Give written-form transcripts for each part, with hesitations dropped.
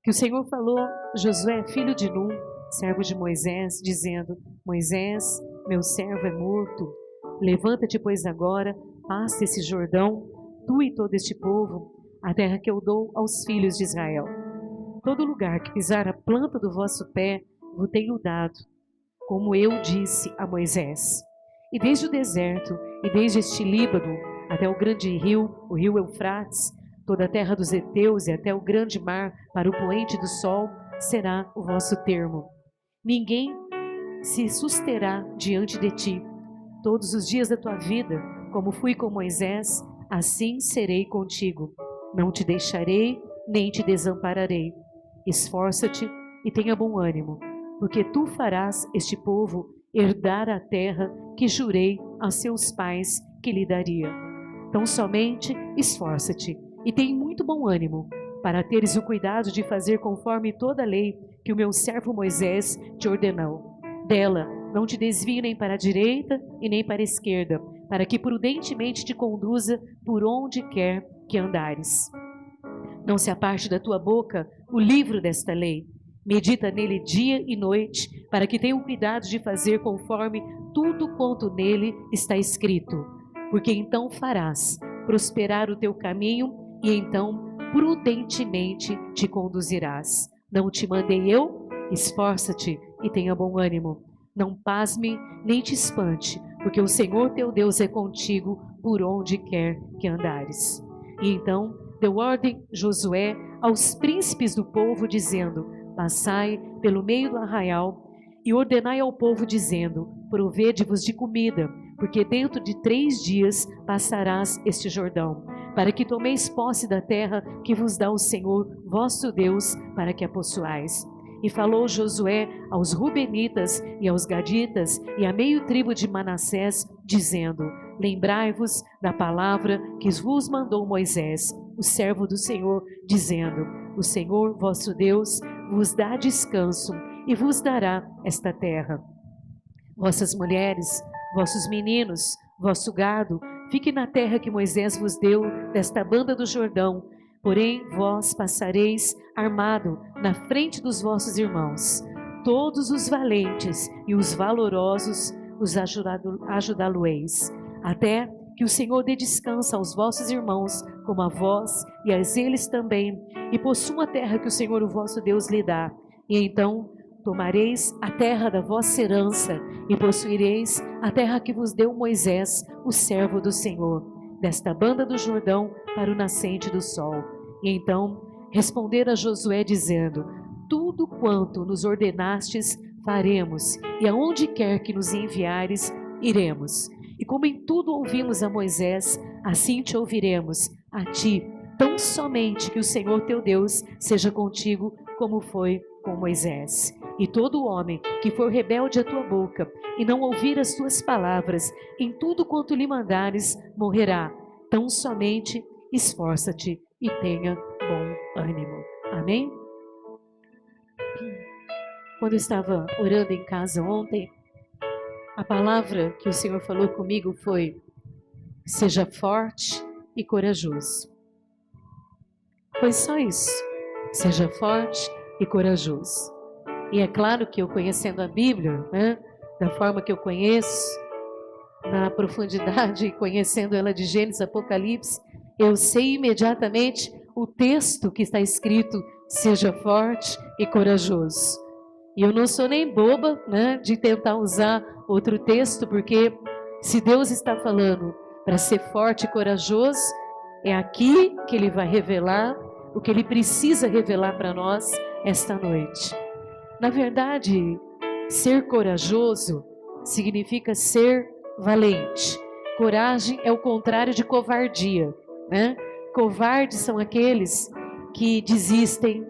que o Senhor falou a Josué, filho de Nun, servo de Moisés, dizendo: Moisés, meu servo é morto. Levanta-te, pois, agora, passa esse Jordão, tu e todo este povo, a terra que eu dou aos filhos de Israel. Todo lugar que pisar a planta do vosso pé, vos tenho dado, como eu disse a Moisés. E desde o deserto, e desde este Líbano, até o grande rio, o rio Eufrates, toda a terra dos heteus e até o grande mar, para o poente do sol, será o vosso termo. Ninguém se susterá diante de ti. Todos os dias da tua vida, como fui com Moisés, assim serei contigo. Não te deixarei, nem te desampararei. Esforça-te e tenha bom ânimo, porque tu farás este povo herdar a terra que jurei a seus pais que lhe daria. Então somente esforça-te e tem muito bom ânimo, para teres o cuidado de fazer conforme toda a lei que o meu servo Moisés te ordenou. Dela não te desvie nem para a direita e nem para a esquerda, para que prudentemente te conduza por onde quer que andares. Não se aparte da tua boca o livro desta lei. Medita nele dia e noite, para que tenha o cuidado de fazer conforme tudo quanto nele está escrito. Porque então farás prosperar o teu caminho e então prudentemente te conduzirás. Não te mandei eu? Esforça-te e tenha bom ânimo. Não pasme nem te espante, porque o Senhor teu Deus é contigo por onde quer que andares. E então deu ordem Josué aos príncipes do povo, dizendo: passai pelo meio do arraial e ordenai ao povo, dizendo: provede-vos de comida, porque dentro de 3 dias passarás este Jordão, para que tomeis posse da terra que vos dá o Senhor vosso Deus, para que a possuais. E falou Josué aos Rubenitas e aos Gaditas e à meio tribo de Manassés, dizendo: lembrai-vos da palavra que vos mandou Moisés, o servo do Senhor, dizendo: o Senhor vosso Deus vos dá descanso e vos dará esta terra. Vossas mulheres, vossos meninos, vosso gado, fique na terra que Moisés vos deu, desta banda do Jordão. Porém, vós passareis armado na frente dos vossos irmãos. Todos os valentes e os valorosos os ajudá-lo-eis, até que o Senhor dê descanso aos vossos irmãos, como a vós e a eles também, e possuam a terra que o Senhor, o vosso Deus, lhe dá. E então tomareis a terra da vossa herança e possuireis a terra que vos deu Moisés, o servo do Senhor, desta banda do Jordão para o nascente do sol. E então responderam a Josué, dizendo: tudo quanto nos ordenastes faremos, e aonde quer que nos enviares, iremos. E como em tudo ouvimos a Moisés, assim te ouviremos a ti, tão somente que o Senhor teu Deus seja contigo, como foi com Moisés. E todo homem que for rebelde à tua boca e não ouvir as tuas palavras, em tudo quanto lhe mandares, morrerá. Tão somente esforça-te e tenha bom ânimo. Amém? Quando eu estava orando em casa ontem, a palavra que o Senhor falou comigo foi: seja forte e corajoso. Foi só isso. Seja forte e corajoso. E é claro que eu, conhecendo a Bíblia, da forma que eu conheço, na profundidade, conhecendo ela de Gênesis, Apocalipse, eu sei imediatamente o texto que está escrito: seja forte e corajoso. E eu não sou nem boba, de tentar usar outro texto, porque se Deus está falando para ser forte e corajoso, é aqui que Ele vai revelar o que Ele precisa revelar para nós esta noite. Na verdade, ser corajoso significa ser valente. Coragem é o contrário de covardia, Covardes são aqueles que desistem,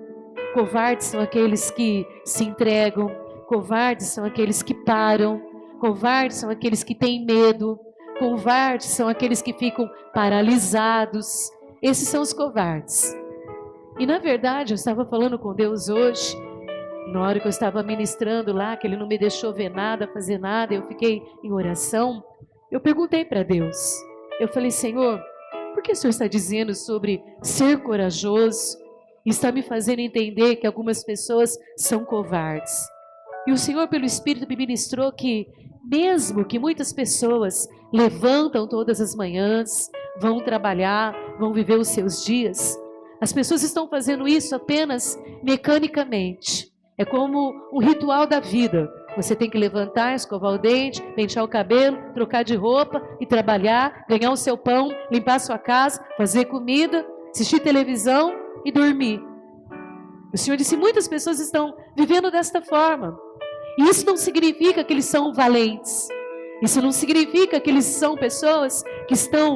covardes são aqueles que se entregam, covardes são aqueles que param, covardes são aqueles que têm medo, covardes são aqueles que ficam paralisados. Esses são os covardes. E na verdade, eu estava falando com Deus hoje, na hora que eu estava ministrando lá, que Ele não me deixou ver nada, fazer nada, eu fiquei em oração. Eu perguntei para Deus, eu falei: Senhor, por que o Senhor está dizendo sobre ser corajoso está me fazendo entender que algumas pessoas são covardes. E o Senhor, pelo Espírito, me ministrou que, mesmo que muitas pessoas levantam todas as manhãs, vão trabalhar, vão viver os seus dias, as pessoas estão fazendo isso apenas mecanicamente. É como um ritual da vida. Você tem que levantar, escovar o dente, pentear o cabelo, trocar de roupa e trabalhar, ganhar o seu pão, limpar a sua casa, fazer comida, assistir televisão e dormir. O Senhor disse, muitas pessoas estão vivendo desta forma. E isso não significa que eles são valentes. Isso não significa que eles são pessoas que estão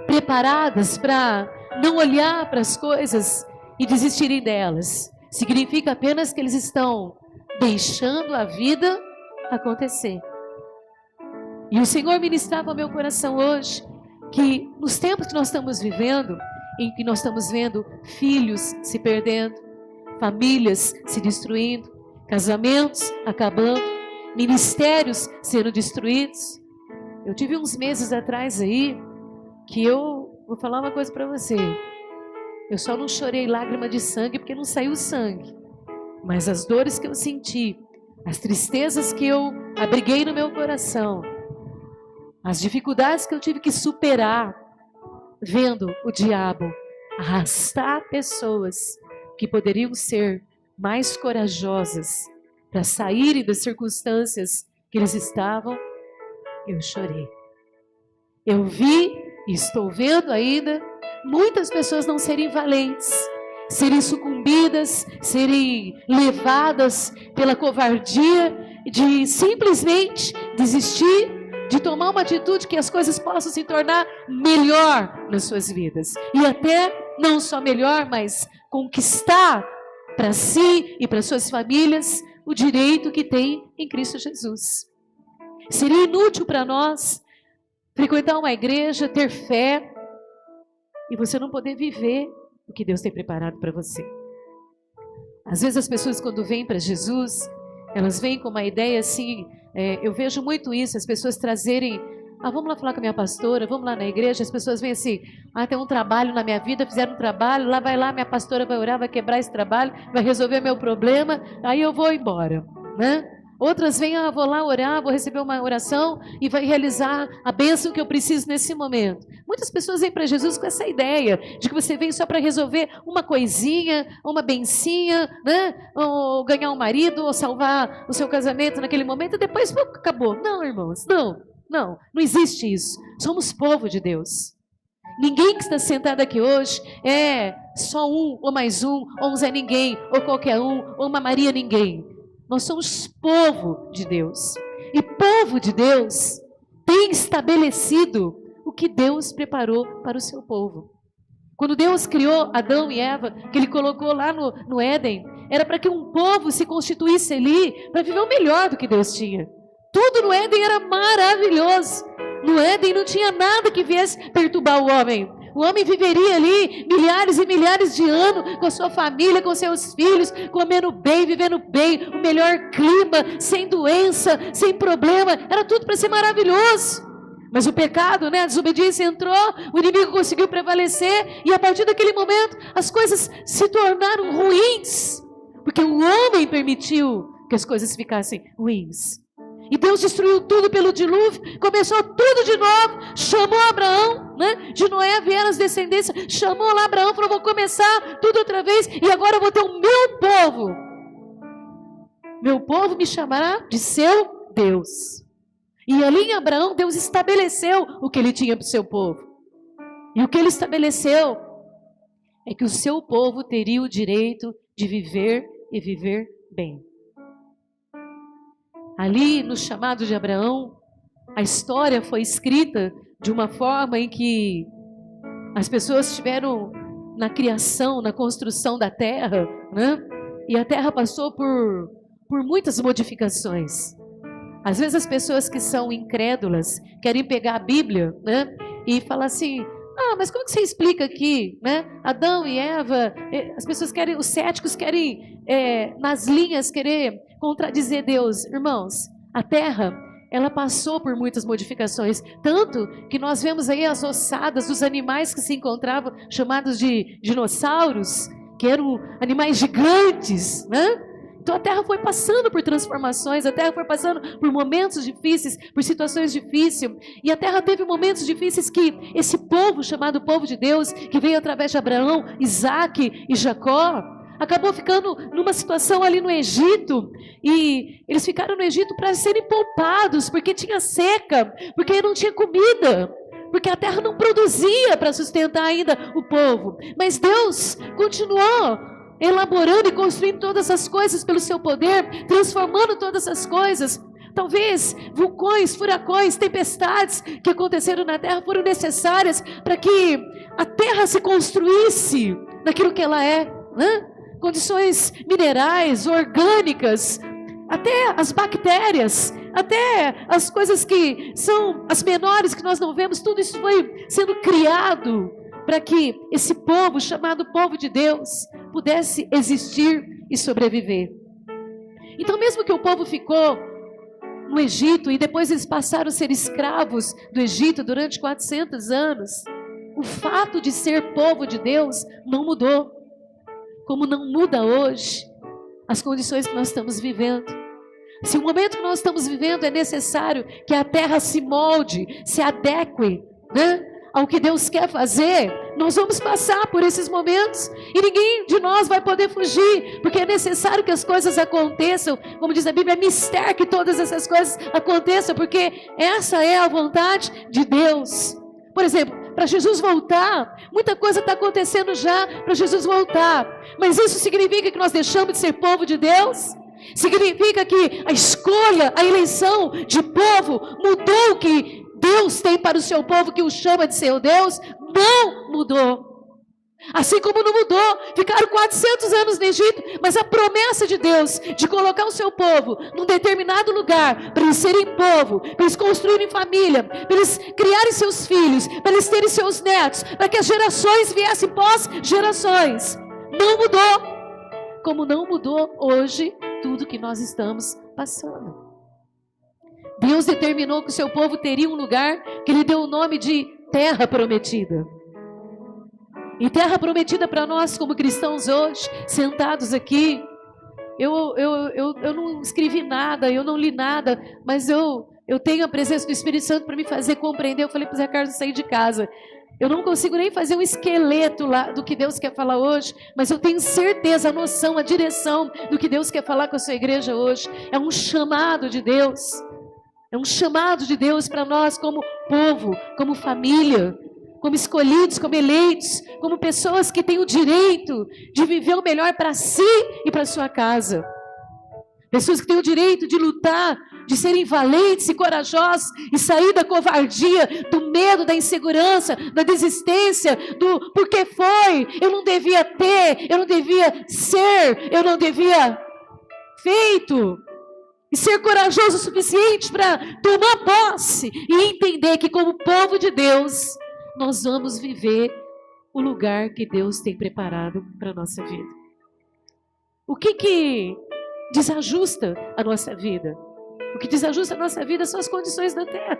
preparadas para não olhar para as coisas e desistirem delas. Significa apenas que eles estão deixando a vida acontecer. E o Senhor ministrava ao meu coração hoje que nos tempos que nós estamos vivendo, em que nós estamos vendo filhos se perdendo, famílias se destruindo, casamentos acabando, ministérios sendo destruídos. Eu tive uns meses atrás aí que eu vou falar uma coisa para você. Eu só não chorei lágrima de sangue porque não saiu sangue. Mas as dores que eu senti, as tristezas que eu abriguei no meu coração, as dificuldades que eu tive que superar, vendo o diabo arrastar pessoas que poderiam ser mais corajosas para saírem das circunstâncias que eles estavam, eu chorei. Eu vi e estou vendo ainda muitas pessoas não serem valentes, serem sucumbidas, serem levadas pela covardia de simplesmente desistir, de tomar uma atitude que as coisas possam se tornar melhor nas suas vidas. E até não só melhor, mas conquistar para si e para suas famílias o direito que tem em Cristo Jesus. Seria inútil para nós frequentar uma igreja, ter fé, e você não poder viver o que Deus tem preparado para você. Às vezes as pessoas, quando vêm para Jesus, elas vêm com uma ideia assim, eu vejo muito isso, as pessoas trazerem, vamos lá falar com a minha pastora, vamos lá na igreja, as pessoas vêm assim, tem um trabalho na minha vida, fizeram um trabalho, lá, minha pastora vai orar, vai quebrar esse trabalho, vai resolver meu problema, aí eu vou embora, né? Outras vêm, vou lá orar, vou receber uma oração e vai realizar a bênção que eu preciso nesse momento. Muitas pessoas vêm para Jesus com essa ideia de que você vem só para resolver uma coisinha, uma bencinha, né? Ou ganhar um marido, ou salvar o seu casamento naquele momento, e depois acabou. Não, irmãos, não existe isso. Somos povo de Deus. Ninguém que está sentado aqui hoje é só um, ou mais um, ou um Zé Ninguém, ou qualquer um, ou uma Maria Ninguém. Nós somos povo de Deus. E povo de Deus tem estabelecido o que Deus preparou para o seu povo. Quando Deus criou Adão e Eva, que Ele colocou lá no Éden, era para que um povo se constituísse ali, para viver o melhor do que Deus tinha. Tudo no Éden era maravilhoso. No Éden não tinha nada que viesse perturbar o homem. O homem viveria ali milhares e milhares de anos com a sua família, com seus filhos, comendo bem, vivendo bem, o melhor clima, sem doença, sem problema. Era tudo para ser maravilhoso. Mas o pecado, a desobediência entrou, o inimigo conseguiu prevalecer e a partir daquele momento as coisas se tornaram ruins, porque o homem permitiu que as coisas ficassem ruins. E Deus destruiu tudo pelo dilúvio, começou tudo de novo, chamou Abraão, de Noé vieram as descendências, chamou lá Abraão, falou, vou começar tudo outra vez, e agora eu vou ter o meu povo. Meu povo me chamará de seu Deus. E ali em Abraão, Deus estabeleceu o que Ele tinha para o seu povo. E o que Ele estabeleceu é que o seu povo teria o direito de viver e viver bem. Ali no chamado de Abraão, a história foi escrita de uma forma em que as pessoas estiveram na criação, na construção da terra, e a terra passou por muitas modificações. Às vezes as pessoas que são incrédulas querem pegar a Bíblia, e falar assim, mas como que você explica aqui, Adão e Eva, as pessoas querem, os céticos querem, nas linhas, querer contradizer Deus. Irmãos, a terra, ela passou por muitas modificações, tanto que nós vemos aí as ossadas dos animais que se encontravam, chamados de dinossauros, que eram animais gigantes, né? Então a terra foi passando por transformações, a terra foi passando por momentos difíceis, por situações difíceis, e a terra teve momentos difíceis que esse povo, chamado povo de Deus, que veio através de Abraão, Isaac e Jacó, acabou ficando numa situação ali no Egito, e eles ficaram no Egito para serem poupados, porque tinha seca, porque não tinha comida, porque a terra não produzia para sustentar ainda o povo, mas Deus continuou elaborando e construindo todas as coisas pelo seu poder, transformando todas as coisas. Talvez vulcões, furacões, tempestades que aconteceram na terra foram necessárias para que a terra se construísse naquilo que ela é, né? Condições minerais, orgânicas, até as bactérias, até as coisas que são as menores que nós não vemos, tudo isso foi sendo criado para que esse povo, chamado povo de Deus, pudesse existir e sobreviver. Então, mesmo que o povo ficou no Egito e depois eles passaram a ser escravos do Egito durante 400 anos, o fato de ser povo de Deus não mudou, como não muda hoje as condições que nós estamos vivendo. Se o momento que nós estamos vivendo é necessário que a terra se molde, se adeque, né, ao que Deus quer fazer, nós vamos passar por esses momentos e ninguém de nós vai poder fugir, porque é necessário que as coisas aconteçam, como diz a Bíblia, é mistério que todas essas coisas aconteçam, porque essa é a vontade de Deus. Por exemplo, para Jesus voltar, muita coisa está acontecendo já para Jesus voltar, mas isso significa que nós deixamos de ser povo de Deus? Significa que a escolha, a eleição de povo mudou o que Deus tem para o seu povo, que o chama de seu Deus? Não mudou. Assim como não mudou, ficaram 400 anos no Egito, mas a promessa de Deus de colocar o seu povo num determinado lugar, para eles serem povo, para eles construírem família, para eles criarem seus filhos, para eles terem seus netos, para que as gerações viessem pós gerações, não mudou. Como não mudou hoje tudo que nós estamos passando. Deus determinou que o seu povo teria um lugar que Ele deu o nome de terra prometida. E terra prometida para nós como cristãos hoje, sentados aqui. Eu não escrevi nada, eu não li nada, mas eu tenho a presença do Espírito Santo para me fazer compreender. Eu falei para o Zé Carlos sair de casa. Eu não consigo nem fazer um esqueleto lá do que Deus quer falar hoje, mas eu tenho certeza, a noção, a direção do que Deus quer falar com a sua igreja hoje. É um chamado de Deus. É um chamado de Deus para nós como povo, como família, como escolhidos, como eleitos, como pessoas que têm o direito de viver o melhor para si e para sua casa. Pessoas que têm o direito de lutar, de serem valentes e corajosos e sair da covardia, do medo, da insegurança, da desistência, do porque foi, eu não devia ter, eu não devia ser, eu não devia feito. E ser corajoso o suficiente para tomar posse e entender que como povo de Deus, nós vamos viver o lugar que Deus tem preparado para a nossa vida. O que desajusta a nossa vida? O que desajusta a nossa vida são as condições da terra.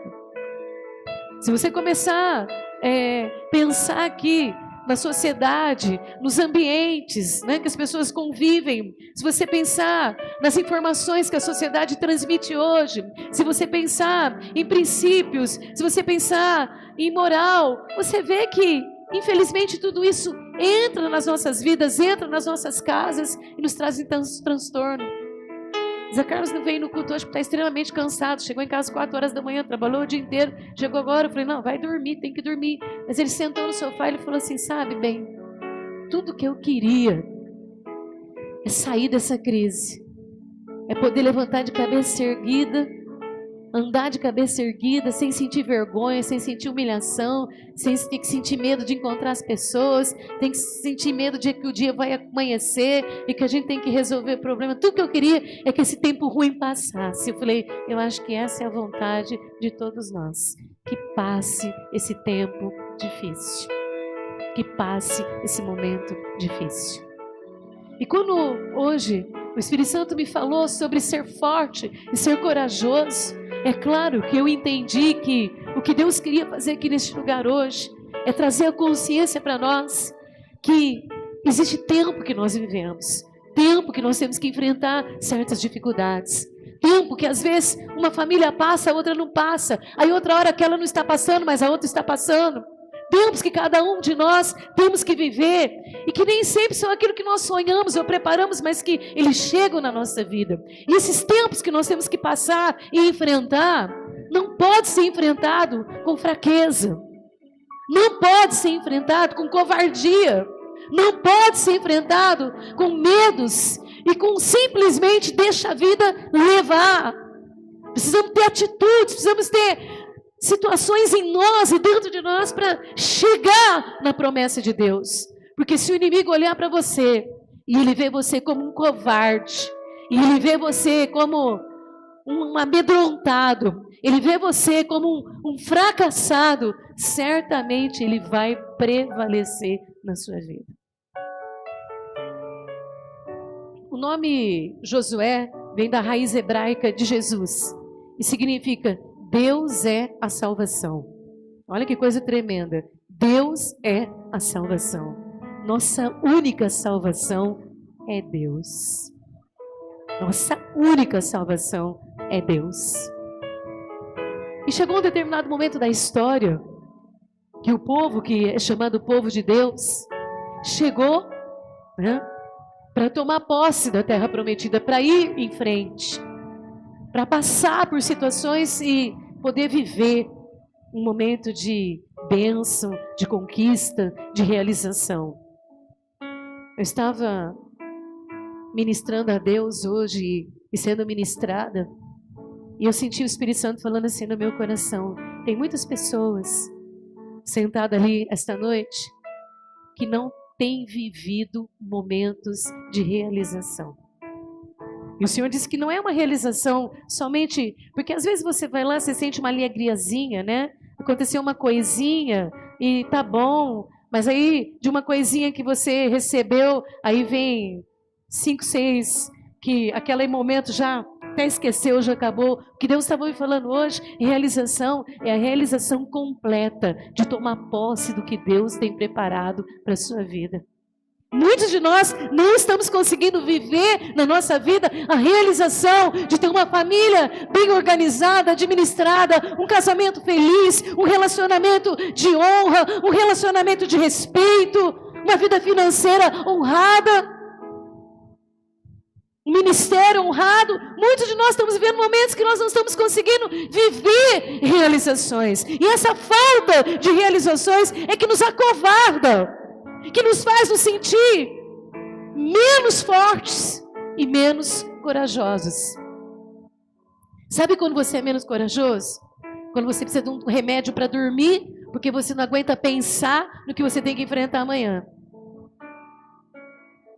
Se você começar a pensar aqui na sociedade, nos ambientes, né, que as pessoas convivem, se você pensar nas informações que a sociedade transmite hoje, se você pensar em princípios, se você pensar em moral, você vê que, infelizmente, tudo isso entra nas nossas vidas, entra nas nossas casas e nos traz transtorno. Zé Carlos não veio no culto hoje porque está extremamente cansado. Chegou em casa 4 horas da manhã, trabalhou o dia inteiro. Chegou agora, eu falei, não, vai dormir, tem que dormir. Mas ele sentou no sofá e ele falou assim, sabe, bem, tudo que eu queria é sair dessa crise. É poder levantar de cabeça erguida, andar de cabeça erguida, sem sentir vergonha, sem sentir humilhação, sem ter que sentir medo de encontrar as pessoas, tem que sentir medo de que o dia vai amanhecer e que a gente tem que resolver o problema. Tudo que eu queria é que esse tempo ruim passasse. Eu falei, eu acho que essa é a vontade de todos nós, que passe esse tempo difícil, que passe esse momento difícil. E quando hoje o Espírito Santo me falou sobre ser forte e ser corajoso, é claro que eu entendi que o que Deus queria fazer aqui neste lugar hoje é trazer a consciência para nós que existe tempo que nós vivemos, tempo que nós temos que enfrentar certas dificuldades, tempo que às vezes uma família passa, a outra não passa, aí outra hora aquela não está passando, mas a outra está passando. Tempos que cada um de nós temos que viver e que nem sempre são aquilo que nós sonhamos ou preparamos, mas que eles chegam na nossa vida. E esses tempos que nós temos que passar e enfrentar, não pode ser enfrentado com fraqueza, não pode ser enfrentado com covardia, não pode ser enfrentado com medos e com simplesmente deixa a vida levar. Precisamos ter atitudes, precisamos ter situações em nós e dentro de nós para chegar na promessa de Deus. Porque se o inimigo olhar para você e ele vê você como um covarde, e ele vê você como um amedrontado, ele vê você como um fracassado, certamente ele vai prevalecer na sua vida. O nome Josué vem da raiz hebraica de Jesus e significa Deus é a salvação. Olha que coisa tremenda. Deus é a salvação. Nossa única salvação é Deus. Nossa única salvação é Deus. E chegou um determinado momento da história que o povo, que é chamado povo de Deus, chegou, para tomar posse da terra prometida, para ir em frente, para passar por situações e poder viver um momento de bênção, de conquista, de realização. Eu estava ministrando a Deus hoje e sendo ministrada, e eu senti o Espírito Santo falando assim no meu coração. Tem muitas pessoas sentadas ali esta noite que não têm vivido momentos de realização. E o Senhor disse que não é uma realização somente... Porque às vezes você vai lá, você sente uma alegriazinha, né? Aconteceu uma coisinha e tá bom. Mas aí, de uma coisinha que você recebeu, aí vem 5, 6, que aquele momento já até esqueceu, já acabou. O que Deus estava me falando hoje, realização, é a realização completa de tomar posse do que Deus tem preparado para a sua vida. Muitos de nós não estamos conseguindo viver na nossa vida a realização de ter uma família bem organizada, administrada, um casamento feliz, um relacionamento de honra, um relacionamento de respeito, uma vida financeira honrada, um ministério honrado. Muitos de nós estamos vivendo momentos que nós não estamos conseguindo viver realizações. E essa falta de realizações é que nos acovarda, que nos faz nos sentir menos fortes e menos corajosos. Sabe quando você é menos corajoso? Quando você precisa de um remédio para dormir, porque você não aguenta pensar no que você tem que enfrentar amanhã.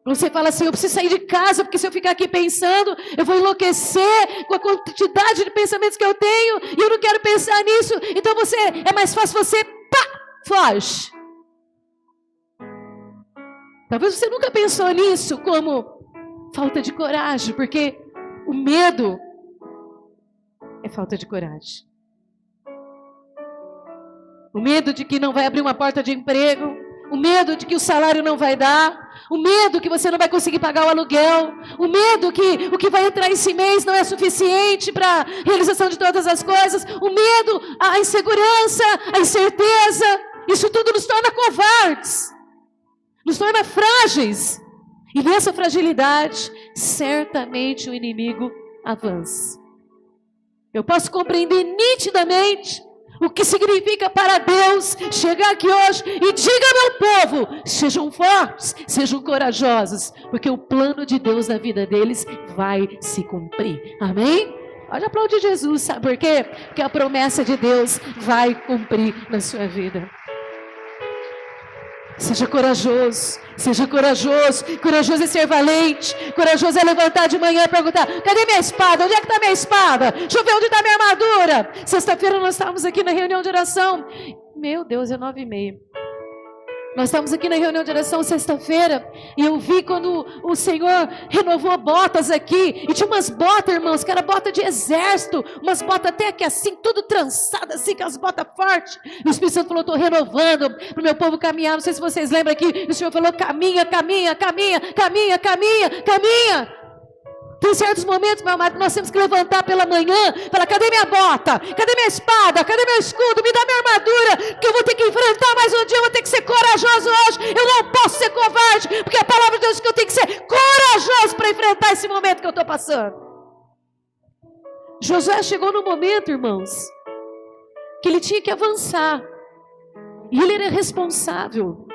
Quando você fala assim, eu preciso sair de casa, porque se eu ficar aqui pensando, eu vou enlouquecer com a quantidade de pensamentos que eu tenho, e eu não quero pensar nisso. Então é mais fácil você, foge. Talvez você nunca pensou nisso como falta de coragem, porque o medo é falta de coragem. O medo de que não vai abrir uma porta de emprego, o medo de que o salário não vai dar, o medo que você não vai conseguir pagar o aluguel, o medo que o que vai entrar esse mês não é suficiente para a realização de todas as coisas, o medo, a insegurança, a incerteza, isso tudo nos torna covardes. Nos torna frágeis. E nessa fragilidade, certamente o inimigo avança. Eu posso compreender nitidamente o que significa para Deus chegar aqui hoje e diga ao meu povo, sejam fortes, sejam corajosos, porque o plano de Deus na vida deles vai se cumprir. Amém? Pode aplaudir Jesus, sabe por quê? Porque a promessa de Deus vai cumprir na sua vida. Seja corajoso, seja corajoso. Corajoso é ser valente. Corajoso é levantar de manhã e perguntar, cadê minha espada? Onde é que está minha espada? Deixa eu ver onde está minha armadura. Sexta-feira nós estávamos aqui na reunião de oração. Meu Deus, é 9h30. Nós estamos aqui na reunião de oração sexta-feira e eu vi quando o Senhor renovou botas aqui. E tinha umas botas, irmãos, que era bota de exército. Umas botas até aqui assim, tudo trançadas assim, com as botas fortes. E o Espírito Santo falou, estou renovando para o meu povo caminhar. Não sei se vocês lembram aqui. O Senhor falou, caminha, caminha, caminha, caminha, caminha, caminha. Tem certos momentos, meu amado, que nós temos que levantar pela manhã, falar, cadê minha bota? Cadê minha espada? Cadê meu escudo? Me dá minha armadura, que eu vou ter que enfrentar mais um dia, eu vou ter que ser corajoso hoje, eu não posso ser covarde, porque a palavra de Deus diz que eu tenho que ser corajoso para enfrentar esse momento que eu estou passando. Josué chegou no momento, irmãos, que ele tinha que avançar, e ele era responsável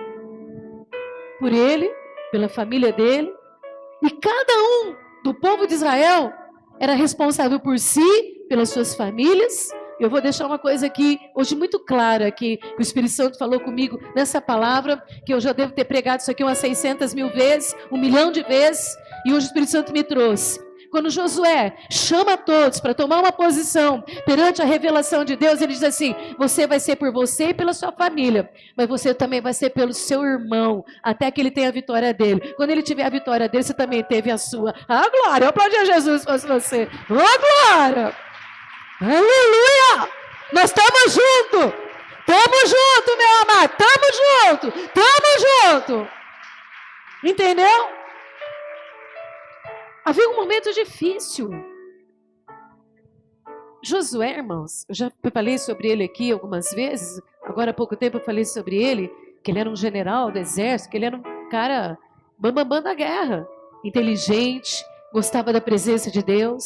por ele, pela família dele, e cada um do povo de Israel era responsável por si, pelas suas famílias. Eu vou deixar uma coisa aqui hoje muito clara, que o Espírito Santo falou comigo nessa palavra, que eu já devo ter pregado isso aqui umas 600 mil vezes, 1 milhão de vezes, e hoje o Espírito Santo me trouxe. Quando Josué chama todos para tomar uma posição perante a revelação de Deus, ele diz assim, você vai ser por você e pela sua família, mas você também vai ser pelo seu irmão, até que ele tenha a vitória dele. Quando ele tiver a vitória dele, você também teve a sua. Ah, glória, eu aplaudir a Jesus se fosse você. Oh, glória! Aleluia! Nós estamos juntos! Estamos juntos, meu amado! Estamos juntos! Estamos juntos! Entendeu? Havia um momento difícil. Josué, irmãos, eu já falei sobre ele aqui algumas vezes, agora há pouco tempo eu falei sobre ele, que ele era um general do exército, que ele era um cara bambambam da guerra, inteligente, gostava da presença de Deus.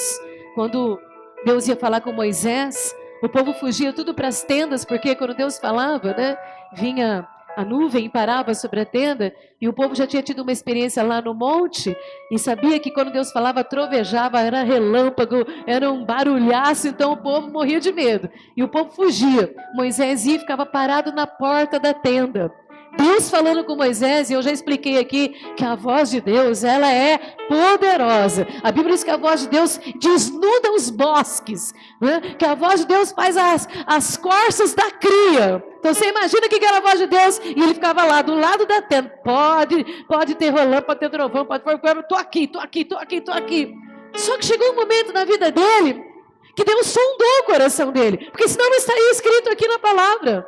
Quando Deus ia falar com Moisés, o povo fugia tudo para as tendas, porque quando Deus falava, né, vinha a nuvem e parava sobre a tenda, e o povo já tinha tido uma experiência lá no monte, e sabia que quando Deus falava, trovejava, era relâmpago, era um barulhaço, então o povo morria de medo, e o povo fugia. Moisés ia e ficava parado na porta da tenda. Deus falando com Moisés, e eu já expliquei aqui que a voz de Deus, ela é poderosa. A Bíblia diz que a voz de Deus desnuda os bosques, né? Que a voz de Deus faz as corças da cria. Então você imagina que era a voz de Deus, e ele ficava lá do lado da tenda. Pode ter relâmpago, pode ter trovão, pode ter... Estou aqui. Só que chegou um momento na vida dele, que Deus sondou o coração dele, porque senão não estaria escrito aqui na palavra.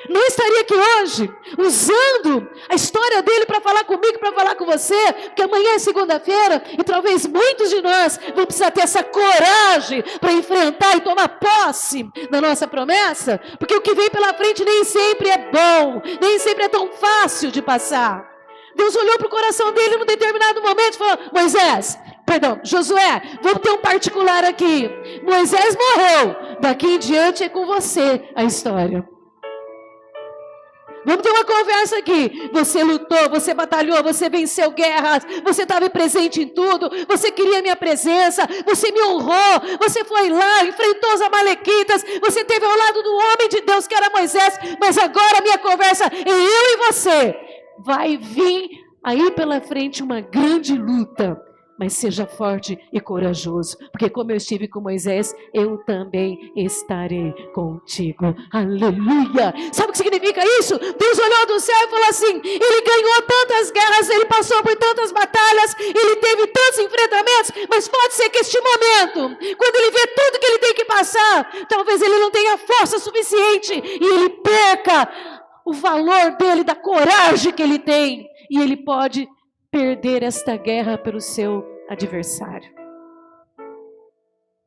Não estaria aqui hoje, usando a história dele para falar comigo, para falar com você, porque amanhã é segunda-feira, e talvez muitos de nós vão precisar ter essa coragem para enfrentar e tomar posse da nossa promessa, porque o que vem pela frente nem sempre é bom, nem sempre é tão fácil de passar. Deus olhou para o coração dele num determinado momento e falou, Josué, vamos ter um particular aqui. Moisés morreu, daqui em diante é com você a história. Vamos ter uma conversa aqui. Você lutou, você batalhou, você venceu guerras, você estava presente em tudo, você queria minha presença, você me honrou, você foi lá, enfrentou os amalequitas, você esteve ao lado do homem de Deus que era Moisés, mas agora a minha conversa é eu e você. Vai vir aí pela frente uma grande luta, mas seja forte e corajoso, porque como eu estive com Moisés, eu também estarei contigo. Aleluia! Sabe o que significa isso? Deus olhou do céu e falou assim, ele ganhou tantas guerras, ele passou por tantas batalhas, ele teve tantos enfrentamentos, mas pode ser que este momento, quando ele vê tudo que ele tem que passar, talvez ele não tenha força suficiente, e ele perca o valor dele, da coragem que ele tem, e ele pode perder esta guerra pelo seu adversário.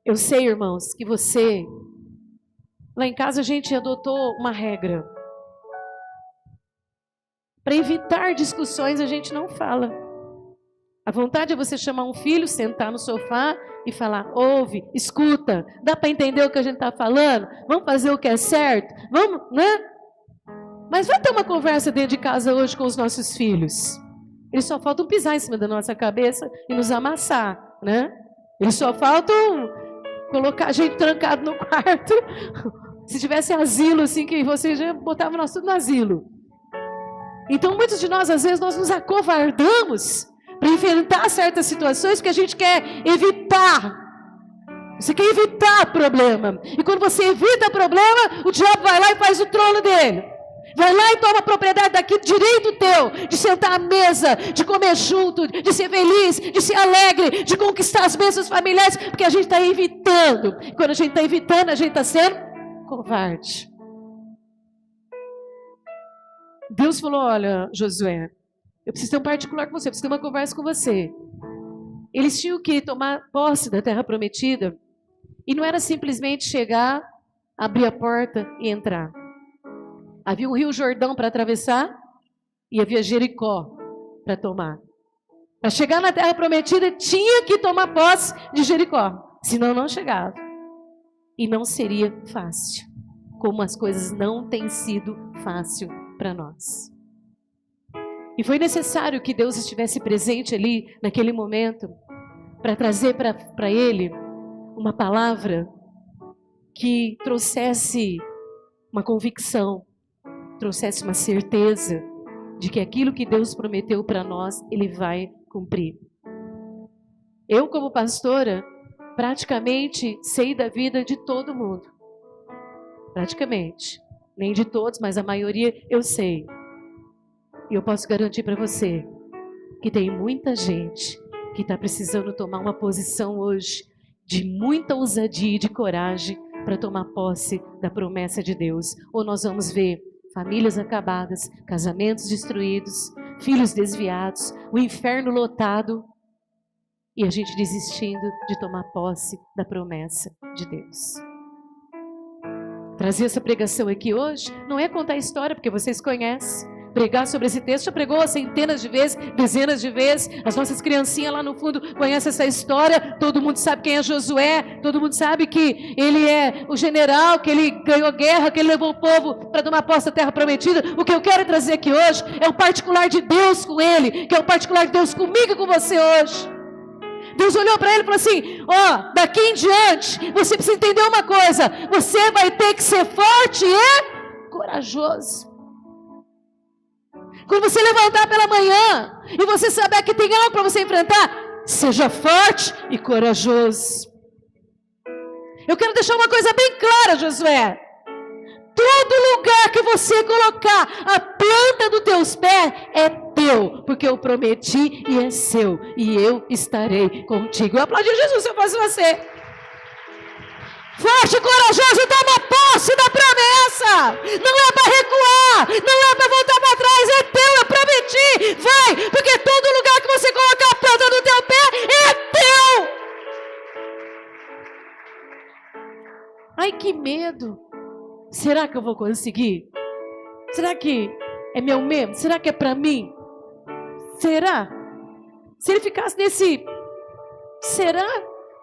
Eu sei, irmãos, que você, lá em casa a gente adotou uma regra. Para evitar discussões a gente não fala. A vontade é você chamar um filho, sentar no sofá e falar, ouve, escuta, dá para entender o que a gente está falando? Vamos fazer o que é certo? Vamos, né? Mas vai ter uma conversa dentro de casa hoje com os nossos filhos. Eles só faltam pisar em cima da nossa cabeça e nos amassar, né? Eles só faltam colocar a gente trancado no quarto. Se tivesse asilo, assim, que você já botava nós tudo no asilo. Então, muitos de nós, às vezes, nós nos acovardamos para enfrentar certas situações que a gente quer evitar. Você quer evitar problema. E quando você evita problema, o diabo vai lá e faz o trono dele. Vai lá e toma propriedade daquilo, direito teu, de sentar à mesa, de comer junto, de ser feliz, de ser alegre, de conquistar as bênçãos familiares, porque a gente está evitando. Quando a gente está evitando, a gente está sendo covarde. Deus falou: olha, Josué, eu preciso ter um particular com você, eu preciso ter uma conversa com você. Eles tinham que tomar posse da terra prometida, e não era simplesmente chegar, abrir a porta e entrar. Havia um rio Jordão para atravessar e havia Jericó para tomar. Para chegar na terra prometida, tinha que tomar posse de Jericó, senão não chegava. E não seria fácil, como as coisas não têm sido fácil para nós. E foi necessário que Deus estivesse presente ali, naquele momento, para trazer para ele uma palavra que trouxesse uma convicção, trouxesse uma certeza de que aquilo que Deus prometeu para nós, Ele vai cumprir. Eu, como pastora, praticamente sei da vida de todo mundo. Praticamente. Nem de todos, mas a maioria eu sei. E eu posso garantir para você que tem muita gente que está precisando tomar uma posição hoje de muita ousadia e de coragem para tomar posse da promessa de Deus. Ou nós vamos ver famílias acabadas, casamentos destruídos, filhos desviados, o inferno lotado e a gente desistindo de tomar posse da promessa de Deus. Trazer essa pregação aqui hoje não é contar a história, porque vocês conhecem. Pregar sobre esse texto, já pregou centenas de vezes, dezenas de vezes. As nossas criancinhas lá no fundo conhecem essa história. Todo mundo sabe quem é Josué. Todo mundo sabe que ele é o general, que ele ganhou guerra, que ele levou o povo para tomar posse da terra prometida. O que eu quero trazer aqui hoje é o particular de Deus com ele, que é o particular de Deus comigo e com você hoje. Deus olhou para ele e falou assim: ó, daqui em diante, você precisa entender uma coisa. Você vai ter que ser forte e corajoso. Quando você levantar pela manhã e você saber que tem algo para você enfrentar, seja forte e corajoso. Eu quero deixar uma coisa bem clara, Josué. Todo lugar que você colocar a planta dos teus pés é teu, porque eu prometi e é seu, e eu estarei contigo. Eu aplaudi Jesus se eu fosse você. Forte e corajoso, toma posse da promessa. Não é para recuar, não é para voltar para trás, é teu, eu prometi. Vai, porque todo lugar que você colocar a planta do teu pé é teu. Ai, que medo. Será que eu vou conseguir? Será que é meu mesmo? Será que é para mim? Será? Se ele ficasse nesse... Será?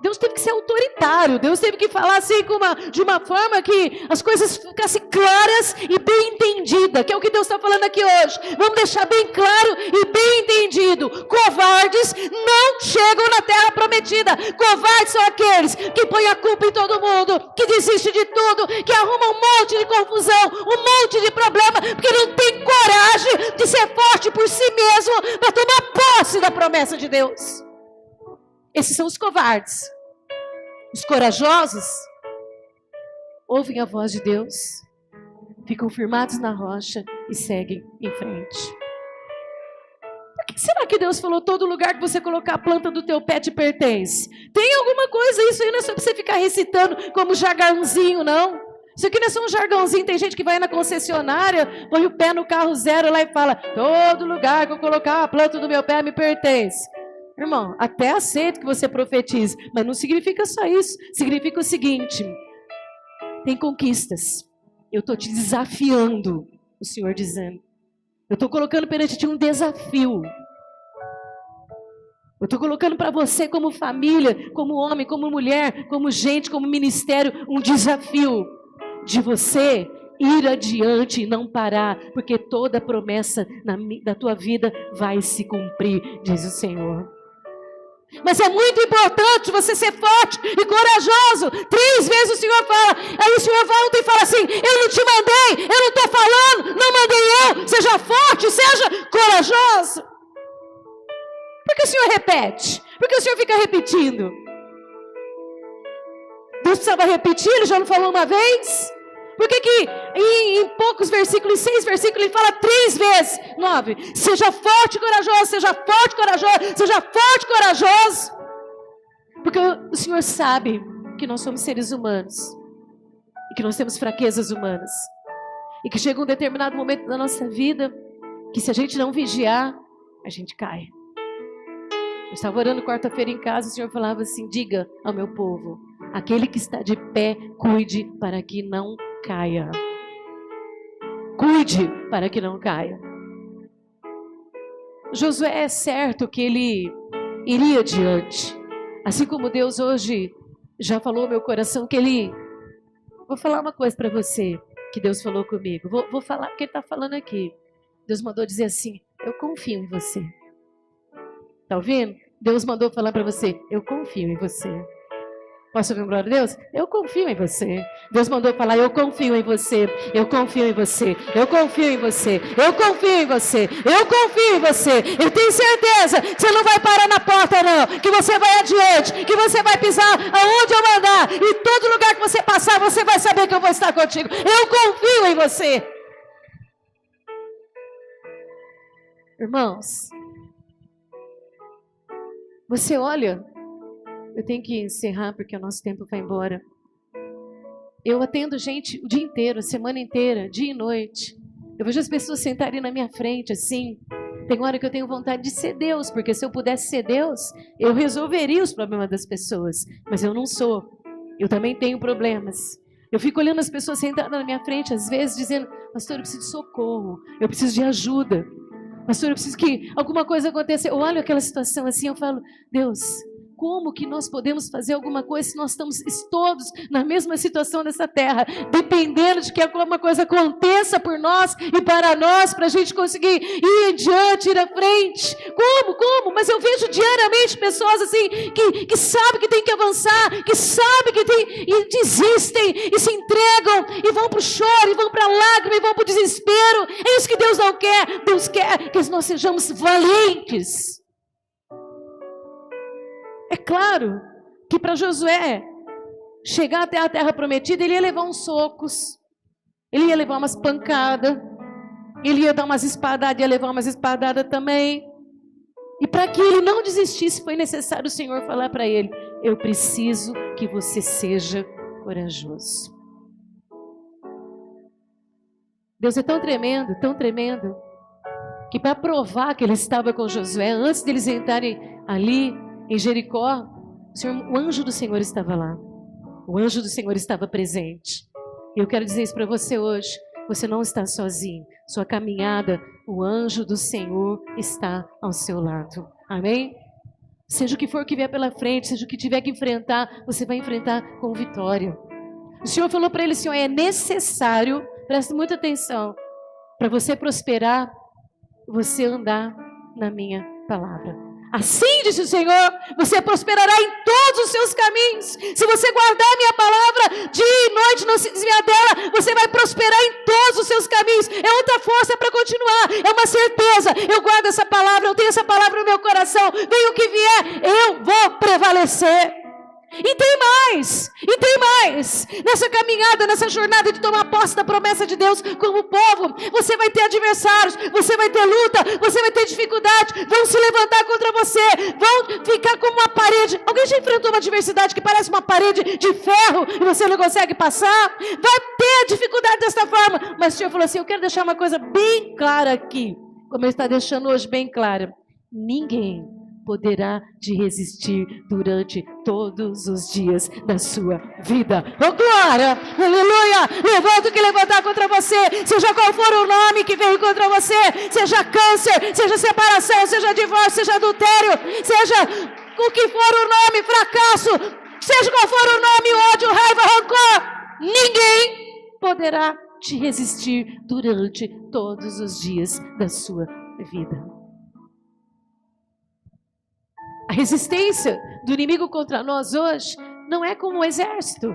Deus teve que ser autoritário, Deus teve que falar assim de uma forma que as coisas ficassem claras e bem entendidas, que é o que Deus está falando aqui hoje. Vamos deixar bem claro e bem entendido. Covardes não chegam na terra prometida. Covardes são aqueles que põem a culpa em todo mundo, que desistem de tudo, que arrumam um monte de confusão, um monte de problema, porque não tem coragem de ser forte por si mesmo para tomar posse da promessa de Deus. Esses são os covardes. Os corajosos ouvem a voz de Deus, ficam firmados na rocha e seguem em frente. Por que será que Deus falou: todo lugar que você colocar a planta do teu pé te pertence? Tem alguma coisa, isso aí não é só para você ficar recitando como jargãozinho, não. Isso aqui não é só um jargãozinho. Tem gente que vai na concessionária, põe o pé no carro zero lá e fala: todo lugar que eu colocar a planta do meu pé me pertence. Irmão, até aceito que você profetize, mas não significa só isso. Significa o seguinte: tem conquistas. Eu estou te desafiando, o Senhor dizendo. Eu estou colocando perante ti um desafio. Eu estou colocando para você, como família, como homem, como mulher, como gente, como ministério, um desafio de você ir adiante e não parar, porque toda promessa da tua vida vai se cumprir, diz o Senhor. Mas é muito importante você ser forte e corajoso. 3 vezes o Senhor fala. Aí o Senhor volta e fala assim: eu não te mandei, eu não estou falando, não mandei eu. Seja forte, seja corajoso. Por que o Senhor repete? Por que o Senhor fica repetindo? Deus precisava repetir, ele já não falou uma vez? Por que em poucos versículos, em 6 versículos, ele fala 3 vezes? 9. Seja forte e corajoso, seja forte e corajoso, seja forte e corajoso. Porque o Senhor sabe que nós somos seres humanos. E que nós temos fraquezas humanas. E que chega um determinado momento da nossa vida, que se a gente não vigiar, a gente cai. Eu estava orando quarta-feira em casa, o Senhor falava assim: diga ao meu povo, aquele que está de pé, cuide para que não caia. Cuide para que não caia. Josué é certo que ele iria adiante. Assim como Deus hoje já falou no meu coração que ele... Vou falar uma coisa para você que Deus falou comigo. Vou falar o que ele está falando aqui. Deus mandou dizer assim: eu confio em você. Está ouvindo? Deus mandou falar para você: eu confio em você. Posso ouvir um glória a Deus? Eu confio em você. Deus mandou falar: eu confio em você. Eu confio em você. Eu confio em você. Eu confio em você. Eu confio em você. Eu tenho certeza que você não vai parar na porta, não. Que você vai adiante. Que você vai pisar aonde eu mandar. E todo lugar que você passar, você vai saber que eu vou estar contigo. Eu confio em você. Irmãos, você olha... Eu tenho que encerrar porque o nosso tempo vai embora. Eu atendo gente o dia inteiro, a semana inteira, dia e noite. Eu vejo as pessoas sentarem na minha frente assim. Tem hora que eu tenho vontade de ser Deus, porque se eu pudesse ser Deus, eu resolveria os problemas das pessoas. Mas eu não sou. Eu também tenho problemas. Eu fico olhando as pessoas sentadas na minha frente, às vezes dizendo: pastor, eu preciso de socorro, eu preciso de ajuda. Pastor, eu preciso que alguma coisa aconteça. Eu olho aquela situação assim, eu falo: Deus... Como que nós podemos fazer alguma coisa se nós estamos todos na mesma situação nessa terra, dependendo de que alguma coisa aconteça por nós e para nós, para a gente conseguir ir adiante, ir à frente? Como? Mas eu vejo diariamente pessoas assim, que sabem que tem que avançar, que sabem que tem, e desistem, e se entregam, e vão para o choro, e vão para a lágrima, e vão para o desespero. É isso que Deus não quer. Deus quer que nós sejamos valentes. É claro que para Josué chegar até a terra prometida, ele ia levar uns socos, ele ia levar umas pancadas, ele ia dar umas espadadas, ia levar umas espadadas também. E para que ele não desistisse, foi necessário o Senhor falar para ele: eu preciso que você seja corajoso. Deus é tão tremendo, que para provar que ele estava com Josué, antes deles entrarem ali, em Jericó, o anjo do Senhor estava lá. O anjo do Senhor estava presente. E eu quero dizer isso para você hoje. Você não está sozinho. Sua caminhada, o anjo do Senhor está ao seu lado. Amém? Seja o que for que vier pela frente, seja o que tiver que enfrentar, você vai enfrentar com vitória. O Senhor falou para ele: Senhor, é necessário, preste muita atenção, para você prosperar, você andar na minha palavra. Assim, disse o Senhor, você prosperará em todos os seus caminhos. Se você guardar a minha palavra dia e noite, não se desviar dela, você vai prosperar em todos os seus caminhos. É outra força para continuar, é uma certeza. Eu guardo essa palavra, eu tenho essa palavra no meu coração. Venha o que vier, eu vou prevalecer. E tem mais, nessa caminhada, nessa jornada de tomar posse da promessa de Deus como povo, você vai ter adversários, você vai ter luta, você vai ter dificuldade, vão se levantar contra você, vão ficar como uma parede. Alguém já enfrentou uma adversidade que parece uma parede de ferro e você não consegue passar? Vai ter dificuldade dessa forma, mas o Senhor falou assim: eu quero deixar uma coisa bem clara aqui, como Ele está deixando hoje bem clara: ninguém poderá te resistir durante todos os dias da sua vida. Oh glória, aleluia, levanta o que levantar contra você, seja qual for o nome que veio contra você, seja câncer, seja separação, seja divórcio, seja adultério, seja o que for o nome, fracasso, seja qual for o nome, ódio, raiva, rancor, ninguém poderá te resistir durante todos os dias da sua vida. A resistência do inimigo contra nós hoje não é como um exército.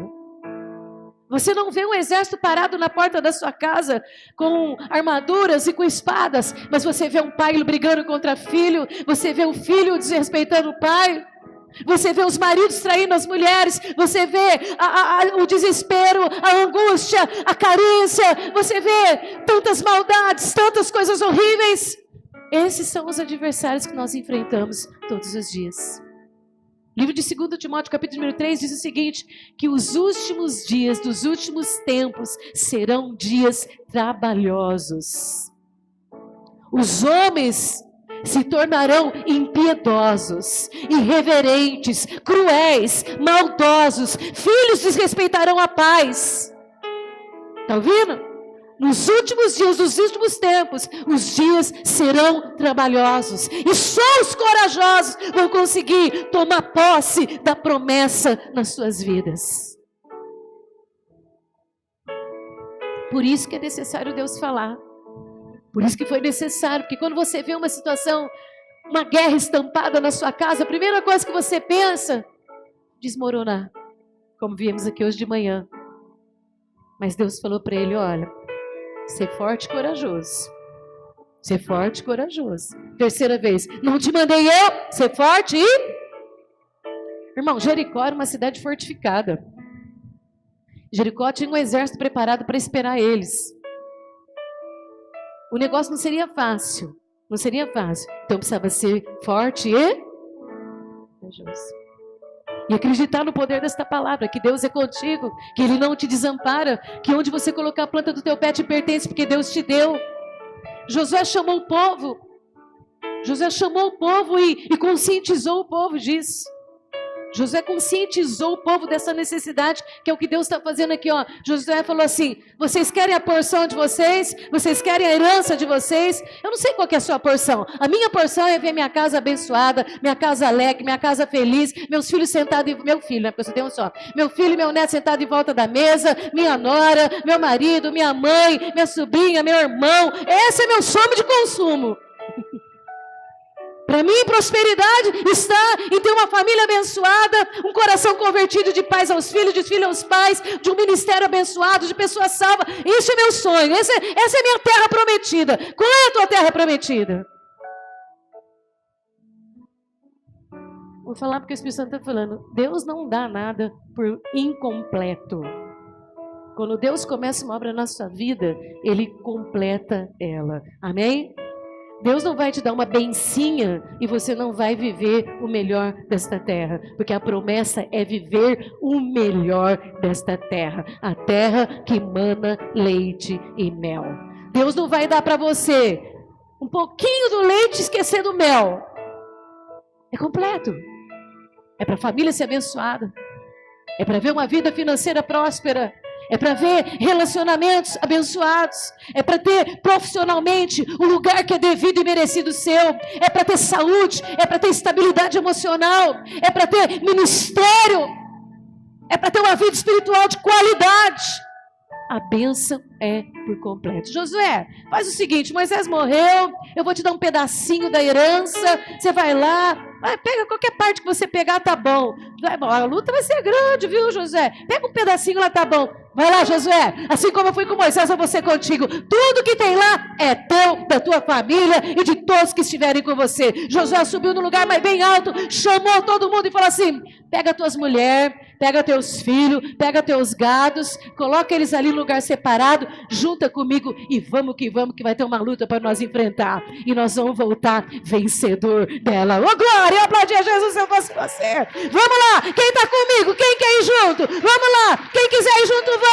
Você não vê um exército parado na porta da sua casa com armaduras e com espadas, mas você vê um pai brigando contra filho, você vê um filho desrespeitando o pai, Você vê os maridos traindo as mulheres, você vê o desespero, a angústia, a carência, você vê tantas maldades, tantas coisas horríveis. Esses são os adversários que nós enfrentamos todos os dias. Livro de 2 Timóteo, capítulo número 3, diz o seguinte, que os últimos dias dos últimos tempos serão dias trabalhosos. Os homens se tornarão impiedosos, irreverentes, cruéis, maldosos, filhos desrespeitarão a paz. Está ouvindo? Nos últimos dias, nos últimos tempos, os dias serão trabalhosos. E só os corajosos vão conseguir tomar posse da promessa nas suas vidas. Por isso que é necessário Deus falar. Por isso que foi necessário, porque quando você vê uma situação, uma guerra estampada na sua casa, a primeira coisa que você pensa, desmoronar, como viemos aqui hoje de manhã. Mas Deus falou para ele, olha, ser forte e corajoso. Ser forte e corajoso. Terceira vez, não te mandei eu ser forte e... Irmão, Jericó era uma cidade fortificada. Jericó tinha um exército preparado para esperar eles. O negócio não seria fácil. Não seria fácil. Então precisava ser forte e corajoso. E acreditar no poder desta palavra, que Deus é contigo, que Ele não te desampara, que onde você colocar a planta do teu pé te pertence, porque Deus te deu. Josué chamou o povo. Josué chamou o povo e conscientizou o povo disso. Josué conscientizou o povo dessa necessidade, que é o que Deus está fazendo aqui, ó. Josué falou assim, vocês querem a porção de vocês? Vocês querem a herança de vocês? Eu não sei qual que é a sua porção. A minha porção é ver minha casa abençoada, minha casa alegre, minha casa feliz, meus filhos sentados, meu filho, né, porque eu só tenho um só. Meu filho e meu neto sentados em volta da mesa, minha nora, meu marido, minha mãe, minha sobrinha, meu irmão. Esse é meu sonho de consumo. Para mim, prosperidade está em ter uma família abençoada, um coração convertido de pais aos filhos, de filhos aos pais, de um ministério abençoado, de pessoas salvas. Isso é meu sonho, essa é minha terra prometida. Qual é a tua terra prometida? Vou falar porque o Espírito Santo está falando. Deus não dá nada por incompleto. Quando Deus começa uma obra na sua vida, Ele completa ela. Amém? Deus não vai te dar uma bencinha e você não vai viver o melhor desta terra, porque a promessa é viver o melhor desta terra, a terra que mana leite e mel. Deus não vai dar para você um pouquinho do leite e esquecer do mel. É completo. É para a família ser abençoada. É para ver uma vida financeira próspera. É para ver relacionamentos abençoados. É para ter profissionalmente o lugar que é devido e merecido seu. É para ter saúde. É para ter estabilidade emocional. É para ter ministério. É para ter uma vida espiritual de qualidade. A bênção é por completo. Josué, faz o seguinte, Moisés morreu, eu vou te dar um pedacinho da herança, você vai lá, pega qualquer parte que você pegar, tá bom. A luta vai ser grande, viu, Josué? Pega um pedacinho lá, tá bom. Vai lá, Josué, assim como eu fui com Moisés, eu vou ser contigo. Tudo que tem lá é teu, da tua família e de todos que estiverem com você. Josué subiu no lugar mais bem alto, chamou todo mundo e falou assim, pega tuas mulheres, pega teus filhos, pega teus gados, coloca eles ali no lugar separado, junta comigo e vamos que vai ter uma luta para nós enfrentar. E nós vamos voltar vencedor dela. Ô glória, aplaudir a Jesus se eu fosse você. Vamos lá, quem está comigo, quem quer ir junto? Vamos lá, quem quiser ir junto, vamos.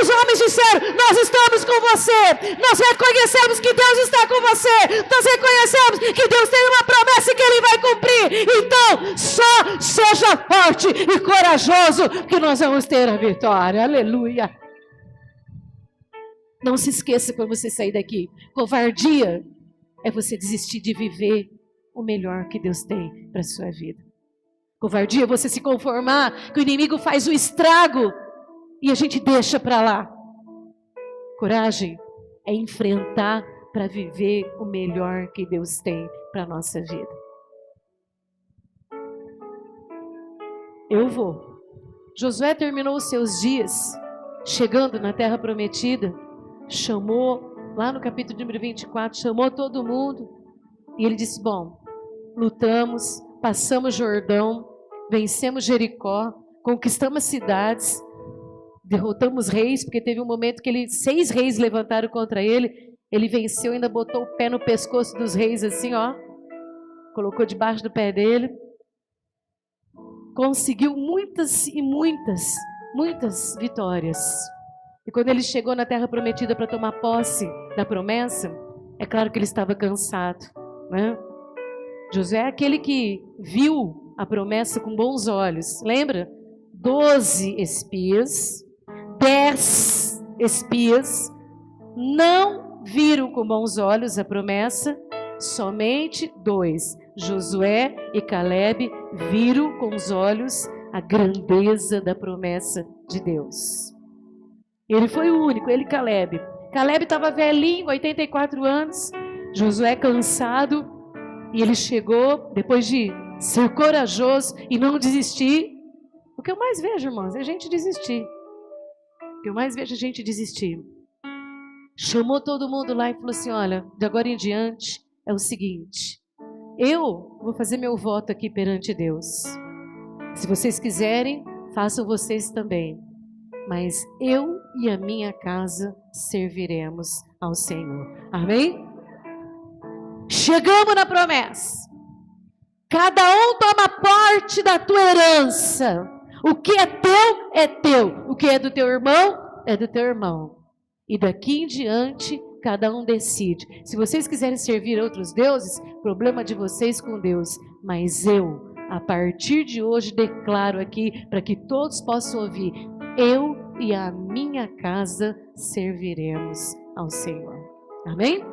Os homens disseram, nós estamos com você. Nós reconhecemos que Deus está com você. Nós reconhecemos que Deus tem uma promessa que Ele vai cumprir. Então, só seja forte e corajoso que nós vamos ter a vitória. Aleluia. Não se esqueça quando você sair daqui. Covardia é você desistir de viver o melhor que Deus tem para a sua vida. Covardia é você se conformar que o inimigo faz o estrago e a gente deixa para lá. Coragem é enfrentar para viver o melhor que Deus tem para a nossa vida. Eu vou. Josué terminou os seus dias chegando na terra prometida, chamou, lá no capítulo número 24, chamou todo mundo e ele disse, bom, lutamos, passamos Jordão, vencemos Jericó, conquistamos cidades, derrotamos reis, porque teve um momento que 6 reis levantaram contra ele, ele venceu, ainda botou o pé no pescoço dos reis assim, ó, colocou debaixo do pé dele, conseguiu muitas e muitas vitórias. E quando ele chegou na terra prometida para tomar posse da promessa, é claro que ele estava cansado, né? Josué é aquele que viu a promessa com bons olhos, lembra? 12 espias, 10 espias não viram com bons olhos a promessa, somente 2, Josué e Calebe, viram com os olhos a grandeza da promessa de Deus. Ele foi o único, ele e Calebe. Calebe estava velhinho, 84 anos, Josué cansado, e ele chegou, depois de ser corajoso e não desistir. O que eu mais vejo, irmãos, é a gente desistir. O que eu mais vejo é a gente desistir. Chamou todo mundo lá e falou assim, olha, de agora em diante é o seguinte, eu vou fazer meu voto aqui perante Deus. Se vocês quiserem, façam vocês também. Mas eu e a minha casa serviremos ao Senhor. Amém? Chegamos na promessa. Cada um toma parte da tua herança. O que é teu, é teu. O que é do teu irmão, é do teu irmão. E daqui em diante, cada um decide. Se vocês quiserem servir outros deuses, problema de vocês com Deus. Mas eu, a partir de hoje, declaro aqui, para que todos possam ouvir, eu e a minha casa serviremos ao Senhor. Amém?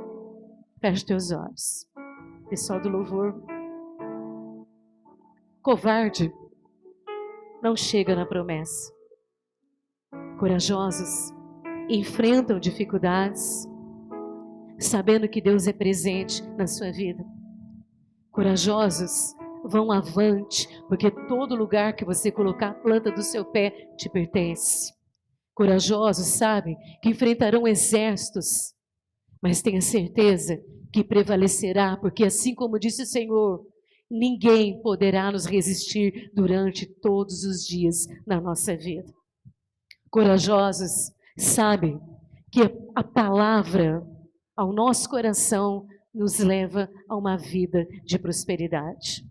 Feche teus olhos. Pessoal do louvor. Covarde não chega na promessa. Corajosos enfrentam dificuldades, sabendo que Deus é presente na sua vida. Corajosos vão avante, porque todo lugar que você colocar a planta do seu pé te pertence. Corajosos sabem que enfrentarão exércitos, mas tenha certeza que prevalecerá, porque assim como disse o Senhor, ninguém poderá nos resistir durante todos os dias da nossa vida. Corajosos sabem que a palavra ao nosso coração nos leva a uma vida de prosperidade.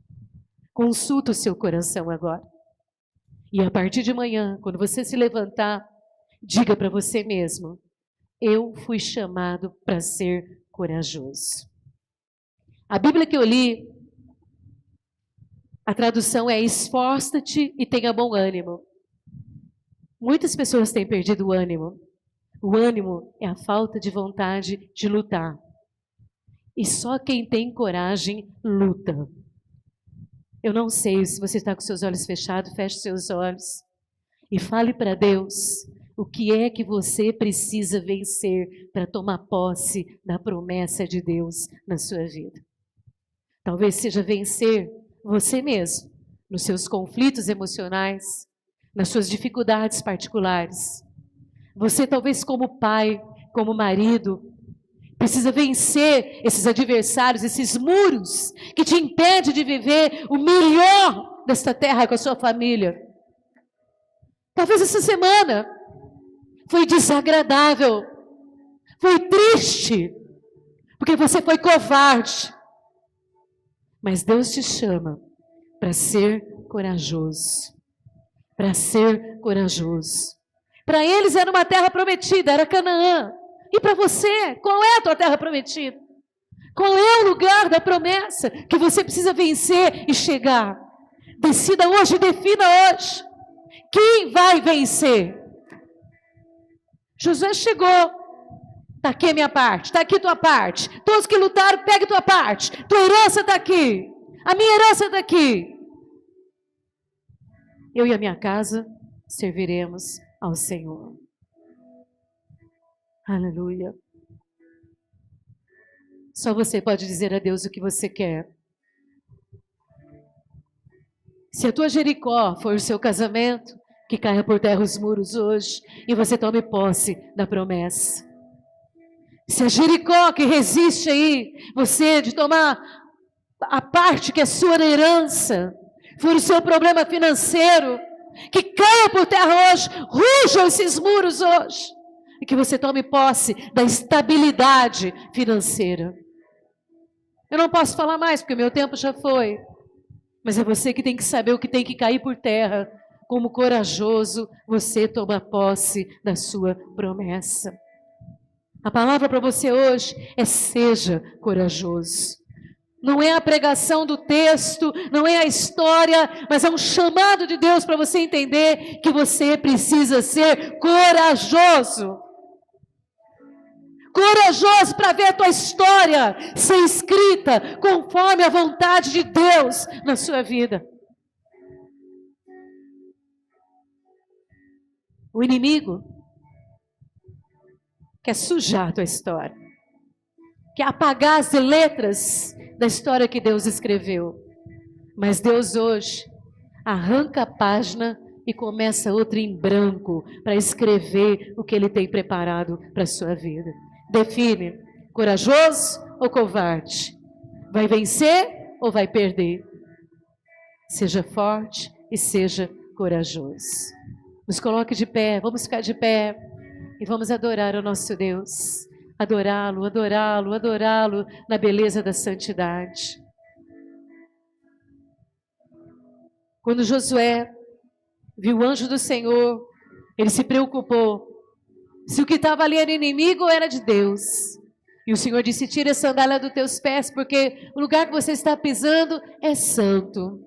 Consulta o seu coração agora. E a partir de amanhã, quando você se levantar, diga para você mesmo, eu fui chamado para ser corajoso. A Bíblia que eu li, a tradução é esforça-te e tenha bom ânimo. Muitas pessoas têm perdido o ânimo. O ânimo é a falta de vontade de lutar. E só quem tem coragem luta. Eu não sei se você está com seus olhos fechados, feche seus olhos e fale para Deus o que é que você precisa vencer para tomar posse da promessa de Deus na sua vida. Talvez seja vencer você mesmo, nos seus conflitos emocionais, nas suas dificuldades particulares. Você talvez como pai, como marido, precisa vencer esses adversários, esses muros que te impedem de viver o melhor desta terra com a sua família. Talvez essa semana foi desagradável, foi triste, porque você foi covarde. Mas Deus te chama para ser corajoso. Para ser corajoso. Para eles era uma terra prometida, era Canaã. E para você, qual é a tua terra prometida? Qual é o lugar da promessa que você precisa vencer e chegar? Decida hoje, defina hoje. Quem vai vencer? Josué chegou. Está aqui a minha parte, está aqui a tua parte. Todos que lutaram, pegue tua parte. Tua herança está aqui. A minha herança está aqui. Eu e a minha casa serviremos ao Senhor. Aleluia. Só você pode dizer a Deus o que você quer. Se a tua Jericó for o seu casamento, que caia por terra os muros hoje e você tome posse da promessa. Se a Jericó que resiste aí, você de tomar a parte que é sua na herança, for o seu problema financeiro, que caia por terra hoje, rujam esses muros hoje, e que você tome posse da estabilidade financeira. Eu não posso falar mais, porque meu tempo já foi, mas é você que tem que saber o que tem que cair por terra. Como corajoso, você toma posse da sua promessa. A palavra para você hoje é: seja corajoso. Não é a pregação do texto, não é a história, mas é um chamado de Deus para você entender que você precisa ser corajoso. Corajoso para ver a tua história ser escrita conforme a vontade de Deus na sua vida. O inimigo quer sujar a tua história, quer apagar as letras da história que Deus escreveu. Mas Deus hoje arranca a página e começa outra em branco para escrever o que Ele tem preparado para a sua vida. Define: corajoso ou covarde? Vai vencer ou vai perder? Seja forte e seja corajoso. Nos coloque de pé, vamos ficar de pé e vamos adorar o nosso Deus. Adorá-lo, adorá-lo, adorá-lo na beleza da santidade. Quando Josué viu o anjo do Senhor, ele se preocupou se o que estava ali era inimigo ou era de Deus. E o Senhor disse: tira a sandália dos teus pés, porque o lugar que você está pisando é santo.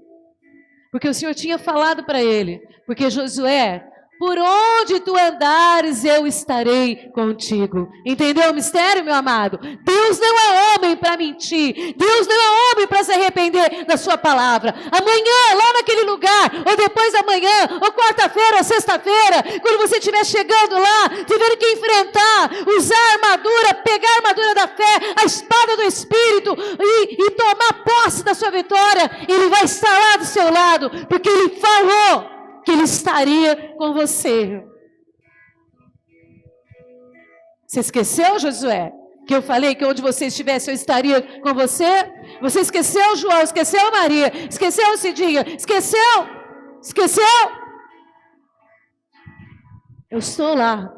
Porque o Senhor tinha falado para ele: porque Josué, por onde tu andares, eu estarei contigo. Entendeu o mistério, meu amado? Deus não é homem para mentir. Deus não é homem para se arrepender da sua palavra. Amanhã, lá naquele lugar, ou depois da manhã, ou quarta-feira, ou sexta-feira, quando você estiver chegando lá, tiver que enfrentar, usar a armadura, pegar a armadura da fé, a espada do Espírito e tomar posse da sua vitória, Ele vai estar lá do seu lado, porque Ele falou que Ele estaria com você. Você esqueceu, Josué? Que eu falei que onde você estivesse eu estaria com você? Você esqueceu, João? Esqueceu, Maria? Esqueceu, Cidinha? Esqueceu? Esqueceu? Eu estou lá.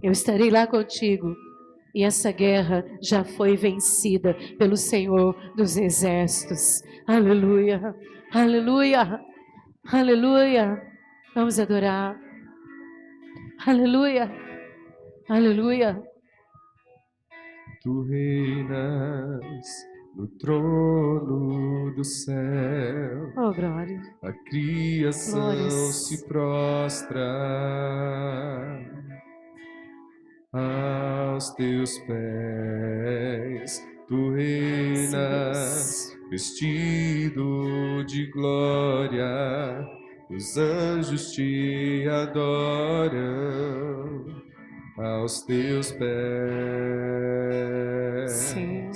Eu estarei lá contigo. E essa guerra já foi vencida pelo Senhor dos Exércitos. Aleluia. Aleluia. Aleluia, vamos adorar. Aleluia, aleluia. Tu reinas no trono do céu. Oh, glória. A criação Glórias. se prostra aos teus pés. Tu reinas vestido de glória, os anjos te adoram aos teus pés. Sim.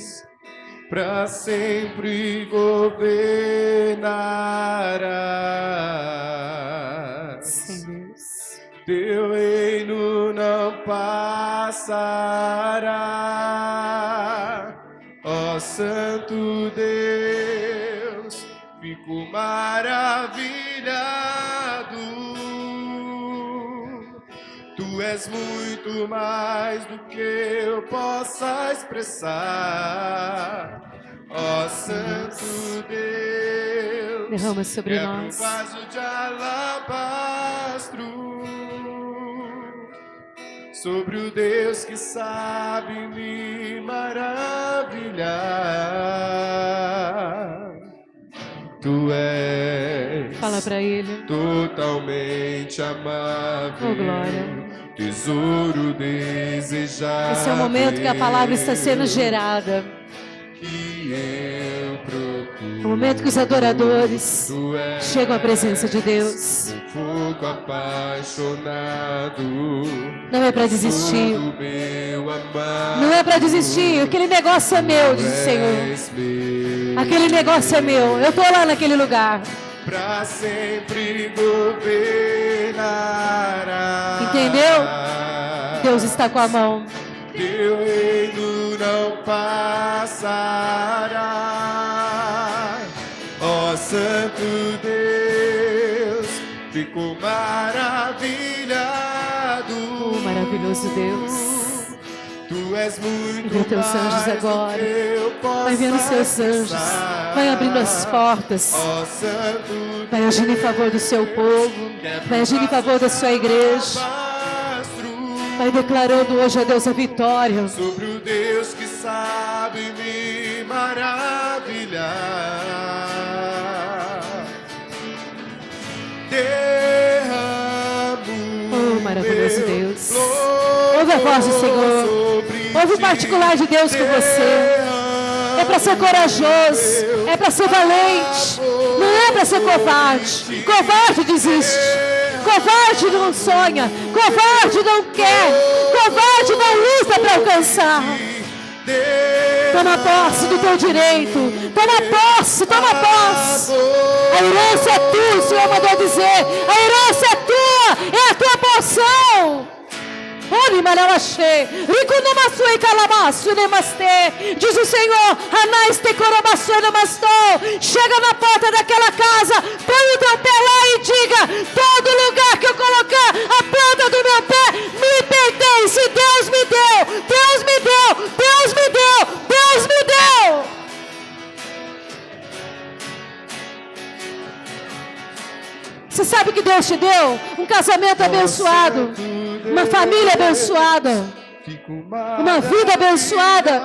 Para sempre governarás. Sim. Teu reino não passará. Ó Santo Deus, fico maravilhado. Tu és muito mais do que eu possa expressar. Ó Santo Deus, derrama sobre nós. Um vaso de alabastro sobre o Deus que sabe me maravilhar. Tu és, fala para Ele, totalmente amável. Oh, glória. Tesouro desejável. Esse é o momento que a palavra está sendo gerada. Que eu procuro. O momento que os adoradores chegam à presença de Deus. Um fogo apaixonado. Não é para desistir. Não é para desistir. Aquele negócio é meu, diz o Senhor. Aquele negócio é meu. Eu estou lá naquele lugar. Para sempre governará. Entendeu? Deus está com a mão. Teu reino não passará. Ó Santo Deus, fico maravilhado. Oh, maravilhoso Deus. Tu és muito Envia teus anjos mais agora. do que eu possa Vai enviando seus anjos. expressar. Vai abrindo as portas. Ó Santo Vai agindo em favor do seu povo. Vai agindo em favor da sua igreja. Vai declarando hoje a Deus a vitória. Sobre o Deus que sabe me maravilhar. Derramo Oh, maravilhoso Deus. meu Ouve a voz do Senhor. sobre Ouve o ti. particular de Deus com você. É para ser corajoso. É para ser valente. Não é para ser covarde. Covarde desiste. Covarde não sonha. Covarde não quer. Covarde não luta para alcançar. Toma posse do teu direito. Toma posse, toma posse. A herança é tua, o Senhor mandou dizer. A herança é tua, é a tua porção. Diz o Senhor, chega na porta daquela casa, põe o teu pé lá e diga: todo lugar que eu colocar a planta do meu pé me pertence. Deus me deu, Deus me deu, Deus me deu, Deus me deu. Você sabe que Deus te deu? Um casamento abençoado, uma família abençoada, uma vida abençoada.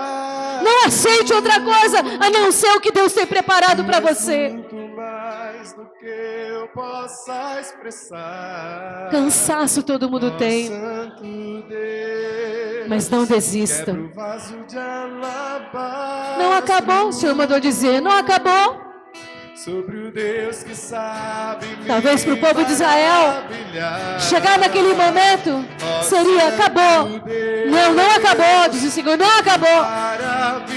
Não aceite outra coisa a não ser o que Deus tem preparado para você. Muito mais do que eu possa expressar. Cansaço todo mundo tem, Santo Deus, mas não desista. quebra o vaso de alabastro. Não acabou, o Senhor mandou dizer, não acabou. Sobre o Deus que sabe me Talvez para o povo de Israel maravilhar. chegar naquele momento seria: acabou. Não, não acabou, diz o Senhor, não acabou. Maravilhado,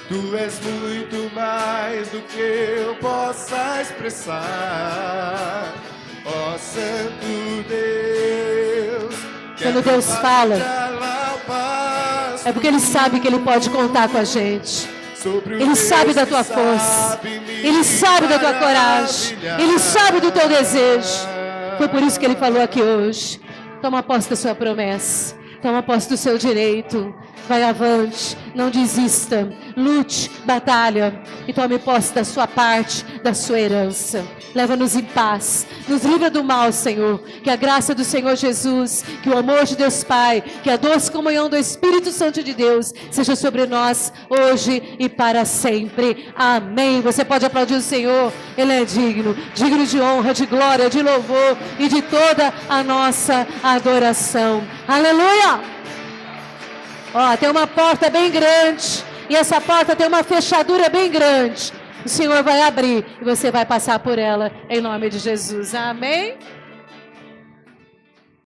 tu és muito mais do que eu possa expressar. Ó Santo Deus, Quando Deus fala, é porque Ele sabe que Ele pode contar com a gente. Ele sabe da tua força. Ele sabe da tua coragem. Ele sabe do teu desejo. Foi por isso que Ele falou aqui hoje. Toma posse da sua promessa. Toma posse do seu direito. Vai avante. Não desista. Lute, batalha. E tome posse da sua parte, da sua herança. Leva-nos em paz. Nos livra do mal, Senhor. Que a graça do Senhor Jesus, que o amor de Deus Pai, que a doce comunhão do Espírito Santo de Deus seja sobre nós hoje e para sempre. Amém. Você pode aplaudir o Senhor. Ele é digno. Digno de honra, de glória, de louvor e de toda a nossa adoração. Aleluia! Ó, tem uma porta bem grande. E essa porta tem uma fechadura bem grande. O Senhor vai abrir e você vai passar por ela, em nome de Jesus. Amém?